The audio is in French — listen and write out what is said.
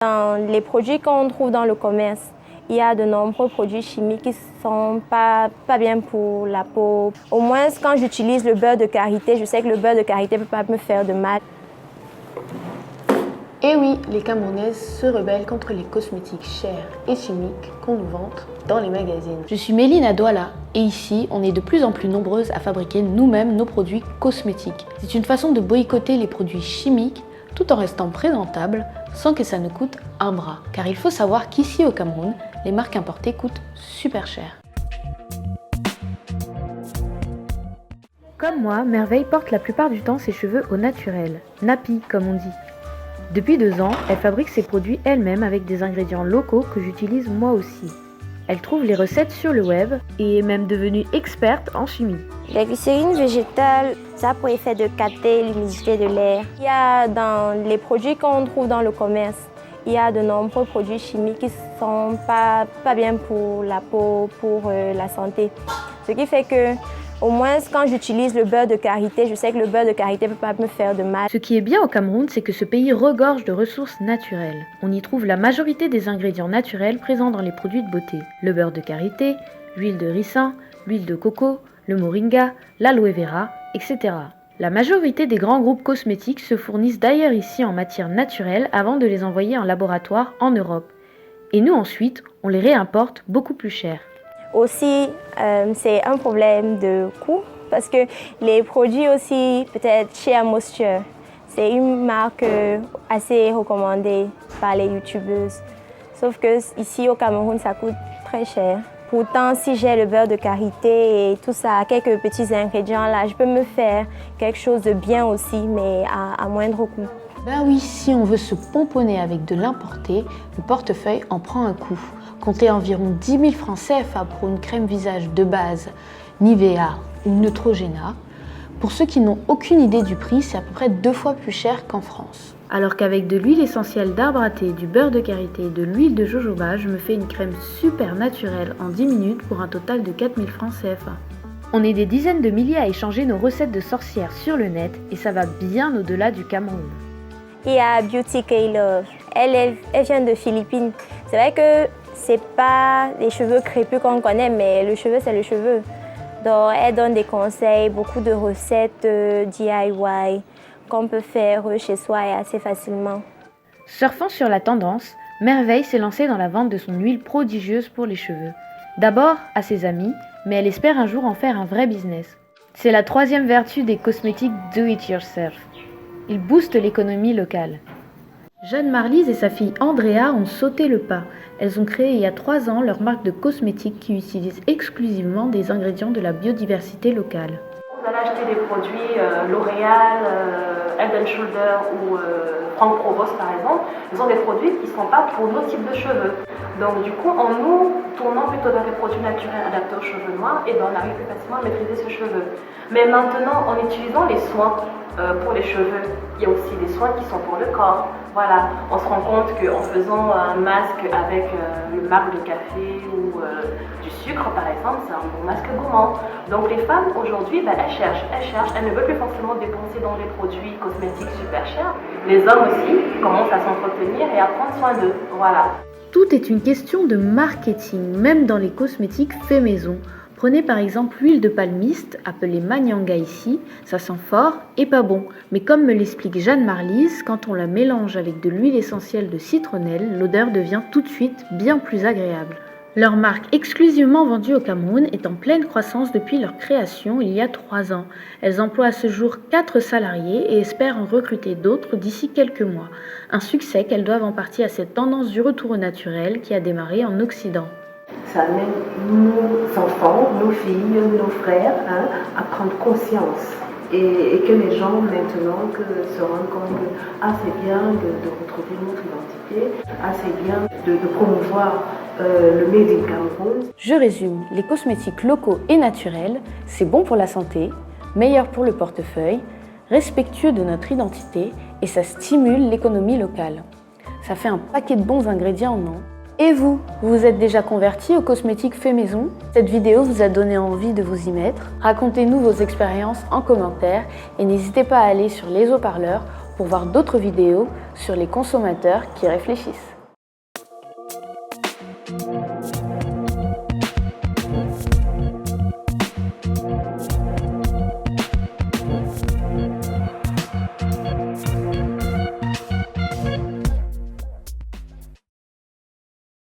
Dans les produits qu'on trouve dans le commerce, il y a de nombreux produits chimiques qui ne sont pas bien pour la peau. Au moins, quand j'utilise le beurre de karité, je sais que le beurre de karité ne peut pas me faire de mal. Et oui, les Camerounaises se rebellent contre les cosmétiques chers et chimiques qu'on nous vante dans les magazines. Je suis Méline Douala et ici, on est de plus en plus nombreuses à fabriquer nous-mêmes nos produits cosmétiques. C'est une façon de boycotter les produits chimiques tout en restant présentable sans que ça ne coûte un bras. Car il faut savoir qu'ici au Cameroun, les marques importées coûtent super cher. Comme moi, Merveille porte la plupart du temps ses cheveux au naturel, nappy comme on dit. Depuis 2 ans, elle fabrique ses produits elle-même avec des ingrédients locaux que j'utilise moi aussi. Elle trouve les recettes sur le web et est même devenue experte en chimie. La glycérine végétale, ça a pour effet de capter l'humidité de l'air. Il y a dans les produits qu'on trouve dans le commerce, il y a de nombreux produits chimiques qui ne sont pas bien pour la peau, pour la santé. Ce qui fait que, au moins, quand j'utilise le beurre de karité, je sais que le beurre de karité ne peut pas me faire de mal. Ce qui est bien au Cameroun, c'est que ce pays regorge de ressources naturelles. On y trouve la majorité des ingrédients naturels présents dans les produits de beauté. Le beurre de karité, l'huile de ricin, l'huile de coco, le moringa, l'aloe vera, etc. La majorité des grands groupes cosmétiques se fournissent d'ailleurs ici en matière naturelle avant de les envoyer en laboratoire en Europe. Et nous ensuite, on les réimporte beaucoup plus cher. Aussi, c'est un problème de coût parce que les produits aussi, peut-être Shea Moisture, c'est une marque assez recommandée par les youtubeuses. Sauf que ici au Cameroun, ça coûte très cher. Pourtant, si j'ai le beurre de karité et tout ça, quelques petits ingrédients là, je peux me faire quelque chose de bien aussi, mais à moindre coût. Ben oui, si on veut se pomponner avec de l'importé, le portefeuille en prend un coup. Comptez environ 10 000 francs CFA pour une crème visage de base Nivea ou Neutrogena. Pour ceux qui n'ont aucune idée du prix, c'est à peu près 2 fois plus cher qu'en France. Alors qu'avec de l'huile essentielle d'arbre à thé, du beurre de karité et de l'huile de jojoba, je me fais une crème super naturelle en 10 minutes pour un total de 4 000 francs CFA. On est des dizaines de milliers à échanger nos recettes de sorcières sur le net et ça va bien au-delà du Cameroun. Il y a Beauty K-Love. Elle vient de Philippines. C'est vrai que c'est pas les cheveux crépus qu'on connaît, mais le cheveu, c'est le cheveu. Donc, elle donne des conseils, beaucoup de recettes DIY qu'on peut faire chez soi et assez facilement. Surfant sur la tendance, Merveille s'est lancée dans la vente de son huile prodigieuse pour les cheveux. D'abord à ses amis, mais elle espère un jour en faire un vrai business. C'est la 3e vertu des cosmétiques Do It Yourself. Ils boostent l'économie locale. Jeanne Marlise et sa fille Andrea ont sauté le pas. Elles ont créé il y a 3 ans leur marque de cosmétiques qui utilise exclusivement des ingrédients de la biodiversité locale. Vous allez acheter des produits L'Oréal, Head & Shoulder ou Franck Provost par exemple. Ils ont des produits qui ne sont pas pour nos types de cheveux. Donc du coup, en nous tournant plutôt vers des produits naturels adaptés aux cheveux noirs, et on arrive plus facilement à maîtriser ce cheveu. Mais maintenant, en utilisant les soins pour les cheveux, il y a aussi des soins qui sont pour le corps. Voilà, on se rend compte qu'en faisant un masque avec le marc de café ou du sucre par exemple, c'est un bon masque gourmand. Donc les femmes aujourd'hui, elles cherchent, elles ne veulent plus forcément dépenser dans les produits cosmétiques super chers. Les hommes aussi commencent à s'entretenir et à prendre soin d'eux. Voilà. Tout est une question de marketing, même dans les cosmétiques faits maison. Prenez par exemple l'huile de palmiste, appelée Manyanga ici, ça sent fort et pas bon. Mais comme me l'explique Jeanne Marlise, quand on la mélange avec de l'huile essentielle de citronnelle, l'odeur devient tout de suite bien plus agréable. Leur marque exclusivement vendue au Cameroun est en pleine croissance depuis leur création il y a 3 ans. Elles emploient à ce jour 4 salariés et espèrent en recruter d'autres d'ici quelques mois. Un succès qu'elles doivent en partie à cette tendance du retour au naturel qui a démarré en Occident. Ça amène nos enfants, nos filles, nos frères à prendre conscience et que les gens maintenant se rendent compte que c'est bien de retrouver notre identité, c'est bien de promouvoir le Made in Cameroun. Je résume, les cosmétiques locaux et naturels, c'est bon pour la santé, meilleur pour le portefeuille, respectueux de notre identité et ça stimule l'économie locale. Ça fait un paquet de bons ingrédients, non ? Et vous, vous vous êtes déjà converti aux cosmétiques faits maison? Cette vidéo vous a donné envie de vous y mettre? Racontez-nous vos expériences en commentaire et n'hésitez pas à aller sur les haut-parleurs pour voir d'autres vidéos sur les consommateurs qui réfléchissent.